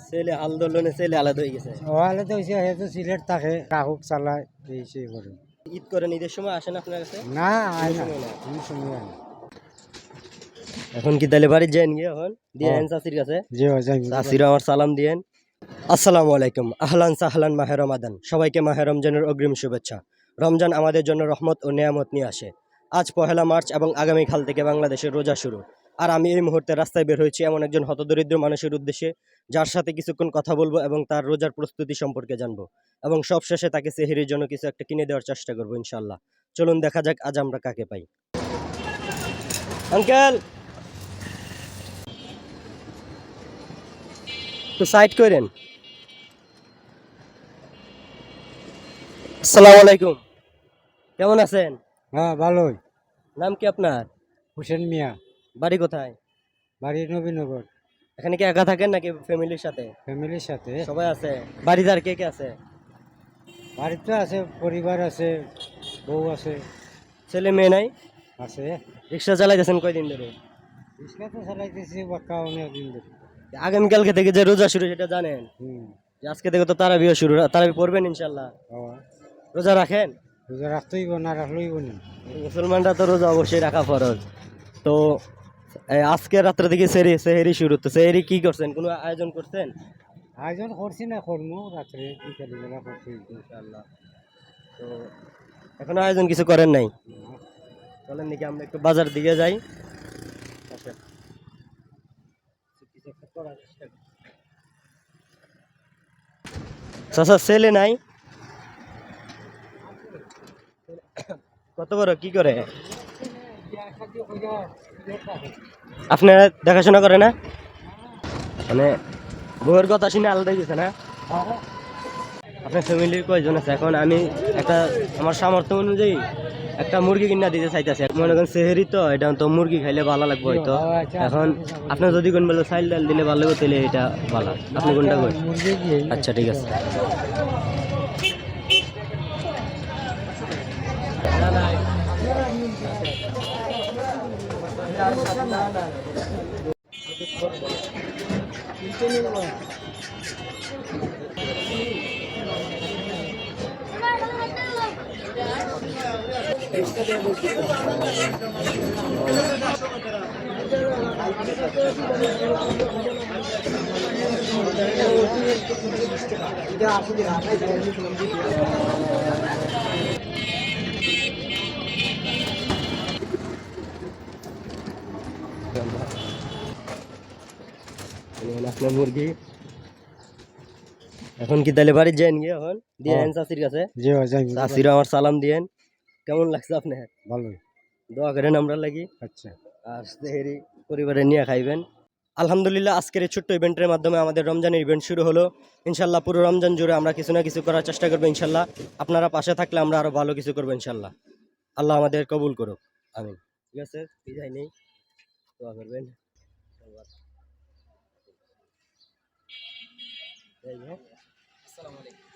ছেলে আন্দোলনে ছেলে আলাদা হয়ে গেছে। ওয়ালে তো হইছে হে তো সিলেট থাকে কাহুক চালায় এই সেই করে। ঈদ করেন, ঈদের সময় আসেন আপনার কাছে? না আয় না সময় না। কোনো সময় আয় না। এখন কি তাহলে বাড়ি যান গিয়ে এখন দিয়ে হ্যাঁ। চাচির কাছে? জি ভাই যাই চাচিরা আমার সালাম দিয়েন। আসসালামু আলাইকুম, আহলান সাহলান মাহে রমাদান। সবাইকে মাহে রমজানের অগ্রিম শুভেচ্ছা। রমজান আমাদের জন্য রহমত ও নেয়ামত নিয়ে আসে। আজ 1 মার্চ এবং আগামীকাল থেকে বাংলাদেশের রোজা শুরু। আর আমি এই মুহূর্তে রাস্তায় বের হয়েছি এমন একজন হতদরিদ্র মানুষের উদ্দেশ্যে, যার সাথে কিছুক্ষণ কথা বলবো এবং তার রোজার প্রস্তুতি সম্পর্কে জানবো, এবং সবশেষে তাকে সেহরির জন্য কিছু একটা কিনে দেওয়ার চেষ্টা করবো ইনশাল্লাহ। চলুন দেখা যাক আজ আমরা কাকে পাই। আঙ্কেল, একটু সাইড করেন। আসসালামু আলাইকুম, কেমন আছেন? হ্যাঁ ভালোই। নাম কি আপনার? হোসেন মিয়া। বাড়ি কোথায়? বাড়ি নবীনগর। এখানে কি একা থাকেন নাকি ফ্যামিলির সাথে? ফ্যামিলির সাথে। সবাই আছে? বাড়িতে আর কে কে আছে? বাড়িতে আছে, পরিবার আছে, বউ আছে। ছেলে মেয়ে নাই? আছে। রিক্সা চালাইতেছেন কয়দিন ধরে? রিক্সা তো চালাইতেছি বাক্কা অনেক দিন ধরে। আগামীকালকে থেকে যে রোজা শুরু সেটা জানেন? হুম। যে আজকে থেকে তো তারাবিও শুরু, তারাবি পড়বেন ইনশাল্লাহ? ও রোজা রাখেন? রোজা রাখতেই না রাখলেই না। মুসলমানরা তো রোজা অবশ্যই রাখা ফরজ। তো আজকে রাত্রে থেকে সেহেরি শুরু, তো সেহেরি কি করছেন, কোনো আয়োজন করছেন? আয়োজন করছি না, করবো রাত্রে বিকালবেলা করছি ইনশাল্লাহ। তো এখনো আয়োজন কিছু করেন নাই? চলেন নাকি আমরা একটু বাজার দিকে যাই। আসেন। কিছু একটা করার চেষ্টা করি। চাচা ছেলে নাই? কত বড়, কি করে? আপনারা দেখাশোনা করে না? মানে বউয়ের কথা শুনে আলাদা গেছে না? আপনার ফ্যামিলির কয়জন আছে? এখন আমি একটা আমার সামর্থ্য অনুযায়ী একটা মুরগি কিনা দিতে চাইতেছি। মনে করেন সেহেরি তো, এটা তো মুরগি খাইলে ভালো লাগবে হয়তো। এখন আপনার যদি কোন বলে চাইল ডাল দিলে ভালো লাগবে, তাহলে এটা ভালো। আপনি কোনটা করেন? আচ্ছা ঠিক আছে। আপনার মুরগি এখন কি তাহলে বাড়ি যান গিয়ে এখন দিয়ে চাচির কাছে? জি ভাই যাই চাচিরা আমার সালাম দিয়েন। কেমন লাগছে আপনার? ভালোই। দোয়া করেন আমরা লাগি। আচ্ছা। আর সেহেরি পরিবারে নিয়ে খাইবেন। আলহামদুলিল্লাহ, আজকের এই ছোট্ট ইভেন্টের মাধ্যমে আমাদের রমজানের ইভেন্ট শুরু হলো। ইনশাল্লাহ পুরো রমজান জুড়ে আমরা কিছু না কিছু করার চেষ্টা করবো ইনশাল্লাহ। আপনারা পাশে থাকলে আমরা আরো ভালো কিছু করবো ইনশাল্লাহ। আল্লাহ আমাদের কবুল করুক, আমিন। ঠিক আছে, বিদায় নেই, দোয়া করবেন। ধন্যবাদ। এই যে, আসসালামু আলাইকুম।